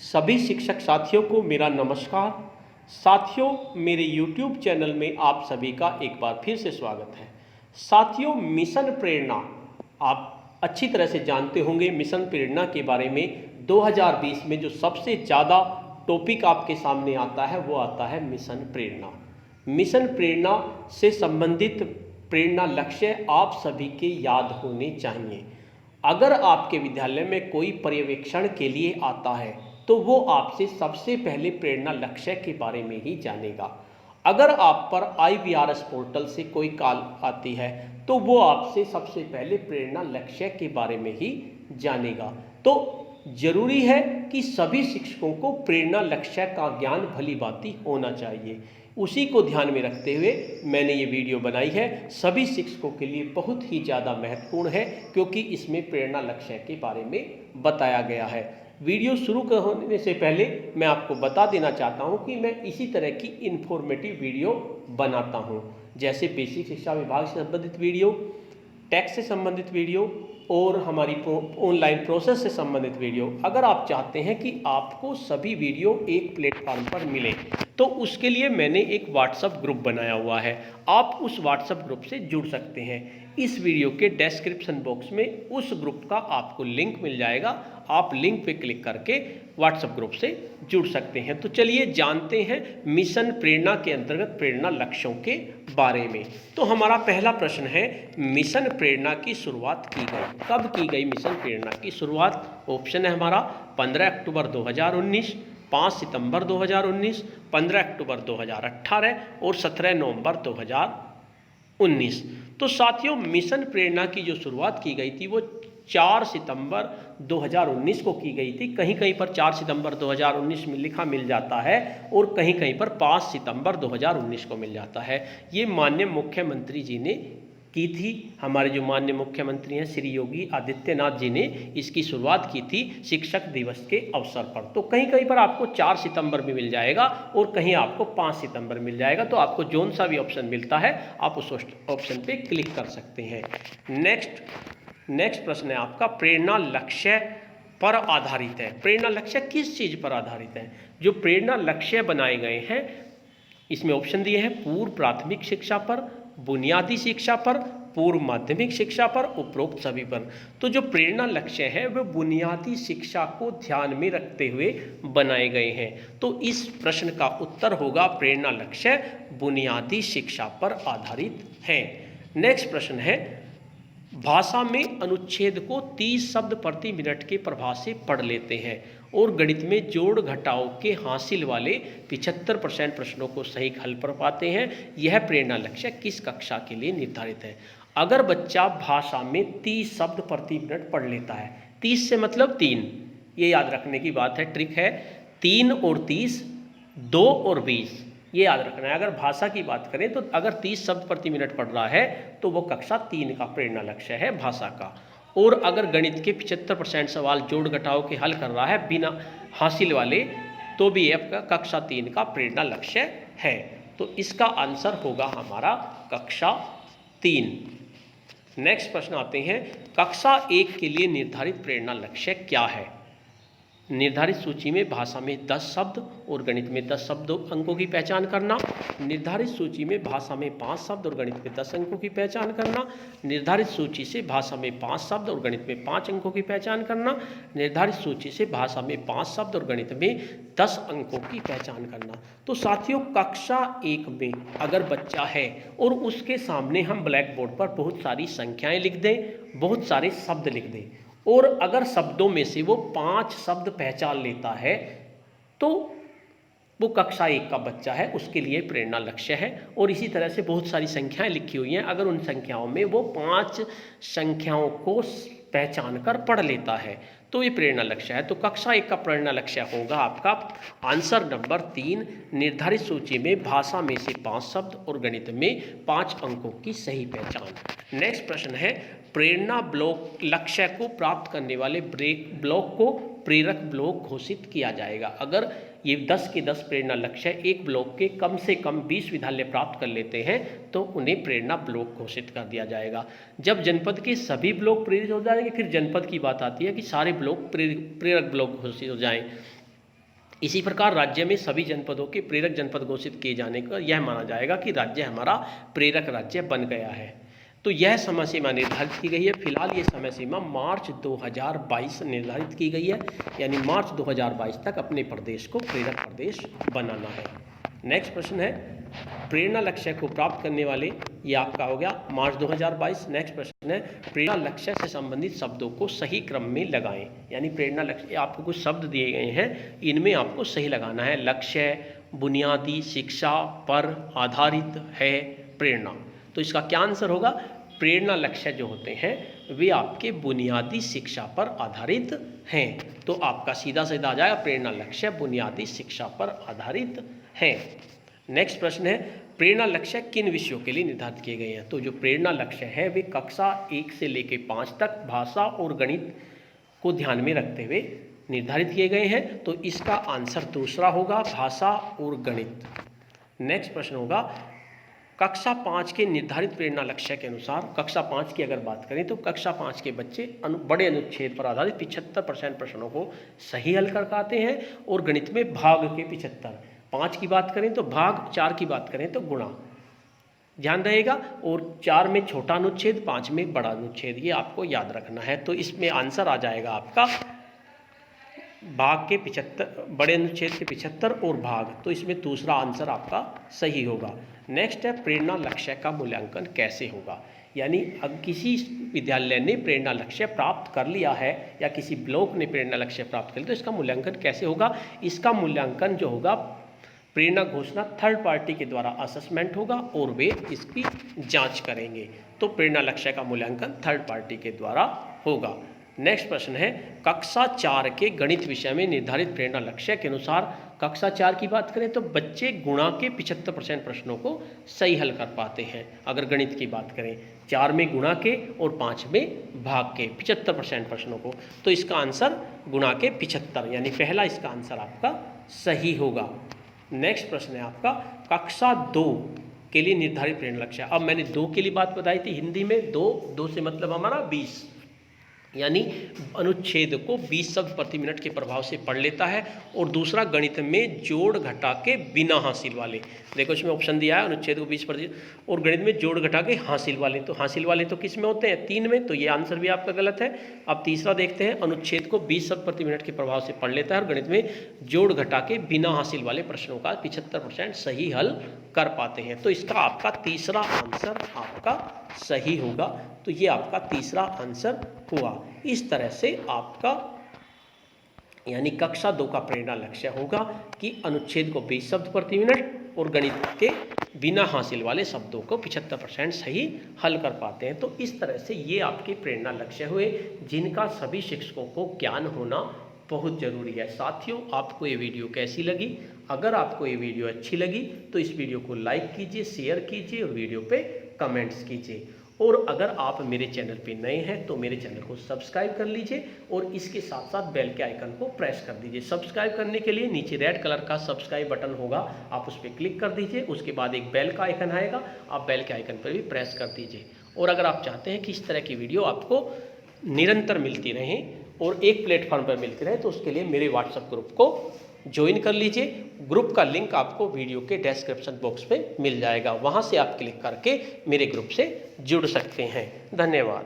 सभी शिक्षक साथियों को मेरा नमस्कार। साथियों, मेरे YouTube चैनल में आप सभी का एक बार फिर से स्वागत है। साथियों, मिशन प्रेरणा आप अच्छी तरह से जानते होंगे। मिशन प्रेरणा के बारे में 2020 में जो सबसे ज़्यादा टॉपिक आपके सामने आता है वो आता है मिशन प्रेरणा। मिशन प्रेरणा से संबंधित प्रेरणा लक्ष्य आप सभी के याद होने चाहिए। अगर आपके विद्यालय में कोई पर्यवेक्षण के लिए आता है तो वो आपसे सबसे पहले प्रेरणा लक्ष्य के बारे में ही जानेगा। अगर आप पर IVRS पोर्टल से कोई कॉल आती है तो वो आपसे सबसे पहले प्रेरणा लक्ष्य के बारे में ही जानेगा। तो जरूरी है कि सभी शिक्षकों को प्रेरणा लक्ष्य का ज्ञान भली भांति होना चाहिए। उसी को ध्यान में रखते हुए मैंने ये वीडियो बनाई है। सभी शिक्षकों के लिए बहुत ही ज़्यादा महत्वपूर्ण है क्योंकि इसमें प्रेरणा लक्ष्य के बारे में बताया गया है। वीडियो शुरू होने से पहले मैं आपको बता देना चाहता हूं कि मैं इसी तरह की इन्फॉर्मेटिव वीडियो बनाता हूं, जैसे बेसिक शिक्षा विभाग से संबंधित वीडियो, टैक्स से संबंधित वीडियो और हमारी ऑनलाइन प्रोसेस से संबंधित वीडियो। अगर आप चाहते हैं कि आपको सभी वीडियो एक प्लेटफॉर्म पर मिले तो उसके लिए मैंने एक व्हाट्सएप ग्रुप बनाया हुआ है। आप उस व्हाट्सएप ग्रुप से जुड़ सकते हैं। इस वीडियो के डिस्क्रिप्शन बॉक्स में उस ग्रुप का आपको लिंक मिल जाएगा। आप लिंक पे क्लिक करके व्हाट्सएप ग्रुप से जुड़ सकते हैं। तो चलिए जानते हैं मिशन प्रेरणा के अंतर्गत प्रेरणा लक्ष्यों के बारे में। तो हमारा पहला प्रश्न है, मिशन प्रेरणा की शुरुआत की गई, कब की गई मिशन प्रेरणा की शुरुआत? ऑप्शन है हमारा 15 अक्टूबर 2019, 5 सितंबर 2019, 15 अक्टूबर 2018 और 17 नवंबर 2019। तो साथियों, मिशन प्रेरणा की जो शुरुआत की गई थी वो 4 सितंबर 2019 को की गई थी। कहीं कहीं पर 4 सितंबर 2019 में लिखा मिल जाता है और कहीं कहीं पर 5 सितंबर 2019 को मिल जाता है। ये माननीय मुख्यमंत्री जी ने की थी। हमारे जो माननीय मुख्यमंत्री हैं श्री योगी आदित्यनाथ जी ने इसकी शुरुआत की थी शिक्षक दिवस के अवसर पर। तो कहीं कहीं पर आपको 4 सितंबर में मिल जाएगा और कहीं आपको 5 सितंबर मिल जाएगा। तो आपको जोन सा भी ऑप्शन मिलता है आप उस ऑप्शन पे क्लिक कर सकते हैं। नेक्स्ट प्रश्न है आपका, प्रेरणा लक्ष्य पर आधारित है। प्रेरणा लक्ष्य किस चीज पर आधारित है? जो प्रेरणा लक्ष्य बनाए गए हैं इसमें ऑप्शन दिए हैं पूर्व प्राथमिक शिक्षा पर, बुनियादी शिक्षा पर, पूर्व माध्यमिक शिक्षा पर, उपरोक्त सभी पर। तो जो प्रेरणा लक्ष्य है वह बुनियादी शिक्षा को ध्यान में रखते हुए बनाए गए हैं। तो इस प्रश्न का उत्तर होगा प्रेरणा लक्ष्य बुनियादी शिक्षा पर आधारित है। नेक्स्ट प्रश्न है, भाषा में अनुच्छेद को 30 शब्द प्रति मिनट के प्रभाव से पढ़ लेते हैं और गणित में जोड़ घटाव के हासिल वाले 75% प्रश्नों को सही हल कर पाते हैं। यह प्रेरणा लक्ष्य किस कक्षा के लिए निर्धारित है? अगर बच्चा भाषा में 30 शब्द प्रति मिनट पढ़ लेता है, 30 से मतलब 3, ये याद रखने की बात है, ट्रिक है। 3 और 30, 2 और 20, ये याद रखना है। अगर भाषा की बात करें तो अगर 30 शब्द प्रति मिनट पढ़ रहा है तो वो कक्षा 3 का प्रेरणा लक्ष्य है भाषा का। और अगर गणित के 75% सवाल जोड़ घटाव के हल कर रहा है बिना हासिल वाले तो भी आपका कक्षा 3 का प्रेरणा लक्ष्य है। तो इसका आंसर होगा हमारा कक्षा 3। नेक्स्ट प्रश्न आते हैं, कक्षा 1 के लिए निर्धारित प्रेरणा लक्ष्य क्या है? निर्धारित सूची में भाषा में 10 शब्द और गणित में 10 शब्द अंकों की पहचान करना। निर्धारित सूची में भाषा में 5 शब्द और गणित में 10 अंकों की पहचान करना। निर्धारित सूची से भाषा में 5 शब्द और गणित में 5 अंकों की पहचान करना। निर्धारित सूची से भाषा में 5 शब्द और गणित में 10 अंकों की पहचान करना। तो साथियों, कक्षा 1 में अगर बच्चा है और उसके सामने हम ब्लैक बोर्ड पर बहुत सारी संख्याएं लिख दें, बहुत सारे शब्द लिख दें और अगर शब्दों में से वो 5 शब्द पहचान लेता है तो वो कक्षा 1 का बच्चा है, उसके लिए प्रेरणा लक्ष्य है। और इसी तरह से बहुत सारी संख्याएं लिखी हुई हैं, अगर उन संख्याओं में वो 5 संख्याओं को पहचान कर पढ़ लेता है तो ये प्रेरणा लक्ष्य है। तो कक्षा 1 का प्रेरणा लक्ष्य होगा आपका आंसर नंबर 3, निर्धारित सूची में भाषा में से 5 शब्द और गणित में 5 अंकों की सही पहचान। नेक्स्ट प्रश्न है, प्रेरणा ब्लॉक लक्ष्य को प्राप्त करने वाले ब्लॉक को प्रेरक ब्लॉक घोषित किया जाएगा। अगर ये 10 के 10 प्रेरणा लक्ष्य एक ब्लॉक के कम से कम 20 विद्यालय प्राप्त कर लेते हैं तो उन्हें प्रेरणा ब्लॉक घोषित कर दिया जाएगा। जब जनपद के सभी ब्लॉक प्रेरित हो जाएंगे फिर जनपद की बात आती है कि सारे ब्लॉक प्रेरक ब्लॉक घोषित हो जाएं। इसी प्रकार राज्य में सभी जनपदों के प्रेरक जनपद घोषित किए जाने का यह माना जाएगा कि राज्य हमारा प्रेरक राज्य बन गया है। तो यह समय सीमा निर्धारित की गई है। फिलहाल ये समय सीमा मार्च 2022 निर्धारित की गई है, यानी मार्च 2022 तक अपने प्रदेश को प्रेरक प्रदेश बनाना है। नेक्स्ट प्रश्न है, प्रेरणा लक्ष्य को प्राप्त करने वाले, ये आपका हो गया मार्च 2022। नेक्स्ट प्रश्न है, प्रेरणा लक्ष्य से संबंधित शब्दों को सही क्रम में लगाएं। यानी प्रेरणा लक्ष्य, आपको कुछ शब्द दिए गए हैं, इनमें आपको सही लगाना है। लक्ष्य, बुनियादी, शिक्षा, पर, आधारित, है, प्रेरणा। तो इसका क्या आंसर होगा? प्रेरणा लक्ष्य जो होते हैं वे आपके बुनियादी शिक्षा पर आधारित हैं। तो आपका सीधा सीधा आ जाएगा प्रेरणा लक्ष्य बुनियादी शिक्षा पर आधारित है। नेक्स्ट प्रश्न है, प्रेरणा लक्ष्य किन विषयों के लिए निर्धारित किए गए हैं? तो जो प्रेरणा लक्ष्य है वे कक्षा 1 से लेकर 5 तक भाषा और गणित को ध्यान में रखते हुए निर्धारित किए गए हैं। तो इसका आंसर दूसरा होगा, भाषा और गणित। नेक्स्ट प्रश्न होगा, कक्षा 5 के निर्धारित प्रेरणा लक्ष्य के अनुसार, कक्षा 5 की अगर बात करें तो कक्षा 5 के बच्चे बड़े अनुच्छेद पर आधारित 75% प्रश्नों को सही हल कर पाते हैं और गणित में भाग के 75। 5 की बात करें तो भाग, 4 की बात करें तो गुणा, ध्यान रहेगा। और 4 में छोटा अनुच्छेद, 5 में बड़ा अनुच्छेद, ये आपको याद रखना है। तो इसमें आंसर आ जाएगा आपका भाग के 75, बड़े अनुच्छेद के 75 और भाग। तो इसमें दूसरा आंसर आपका सही होगा। नेक्स्ट है, प्रेरणा लक्ष्य का मूल्यांकन कैसे होगा? यानी अब किसी विद्यालय ने प्रेरणा लक्ष्य प्राप्त कर लिया है या किसी ब्लॉक ने प्रेरणा लक्ष्य प्राप्त कर लिया, तो इसका मूल्यांकन कैसे होगा? इसका मूल्यांकन जो होगा, प्रेरणा घोषणा थर्ड पार्टी के द्वारा असेसमेंट होगा और वे इसकी जांच करेंगे। तो प्रेरणा लक्ष्य का मूल्यांकन थर्ड पार्टी के द्वारा होगा। नेक्स्ट प्रश्न है, कक्षा 4 के गणित विषय में निर्धारित प्रेरणा लक्ष्य के अनुसार, कक्षा 4 की बात करें तो बच्चे गुणा के 75% प्रश्नों को सही हल कर पाते हैं। अगर गणित की बात करें 4 में गुणा के और 5 में भाग के 75% प्रश्नों को, तो इसका आंसर गुणा के 75, यानी पहला इसका आंसर आपका सही होगा। नेक्स्ट प्रश्न है आपका, कक्षा 2 के लिए निर्धारित प्रेरणा लक्ष्य। अब मैंने 2 के लिए बात बताई थी हिंदी में, 2 से मतलब हमारा 20, यानी अनुच्छेद को 20 शब्द प्रति मिनट के प्रभाव से पढ़ लेता है। और दूसरा गणित में जोड़ घटा के बिना हासिल वाले, देखो इसमें ऑप्शन दिया है अनुच्छेद को 20 प्रति, और गणित में जोड़ घटा के हासिल वाले। तो हासिल वाले तो किस में होते हैं? 3 में। तो ये आंसर भी आपका गलत है। अब तीसरा देखते हैं, अनुच्छेद को 20 शब्द प्रति मिनट के प्रभाव से पढ़ लेता है और गणित में जोड़ घटा के बिना हासिल वाले प्रश्नों का 75% सही हल कर पाते हैं। तो इसका आपका तीसरा आंसर आपका सही होगा। तो ये आपका तीसरा आंसर हुआ। इस तरह से आपका यानी कक्षा 2 का प्रेरणा लक्ष्य होगा कि अनुच्छेद को 20 शब्द प्रति मिनट और गणित के बिना हासिल वाले शब्दों को 75% सही हल कर पाते हैं। तो इस तरह से ये आपके प्रेरणा लक्ष्य हुए, जिनका सभी शिक्षकों को ज्ञान होना बहुत ज़रूरी है। साथियों, आपको ये वीडियो कैसी लगी? अगर आपको ये वीडियो अच्छी लगी तो इस वीडियो को लाइक कीजिए, शेयर कीजिए और वीडियो पे कमेंट्स कीजिए। और अगर आप मेरे चैनल पे नए हैं तो मेरे चैनल को सब्सक्राइब कर लीजिए और इसके साथ साथ बेल के आइकन को प्रेस कर दीजिए। सब्सक्राइब करने के लिए नीचे रेड कलर का सब्सक्राइब बटन होगा, आप उस पर क्लिक कर दीजिए। उसके बाद एक बेल का आइकन आएगा, आप बेल के आइकन पर भी प्रेस कर दीजिए। और अगर आप चाहते हैं कि इस तरह की वीडियो आपको निरंतर मिलती रहें और एक प्लेटफॉर्म पर मिलती रहे, तो उसके लिए मेरे व्हाट्सएप ग्रुप को ज्वाइन कर लीजिए। ग्रुप का लिंक आपको वीडियो के डिस्क्रिप्शन बॉक्स में मिल जाएगा, वहाँ से आप क्लिक करके मेरे ग्रुप से जुड़ सकते हैं। धन्यवाद।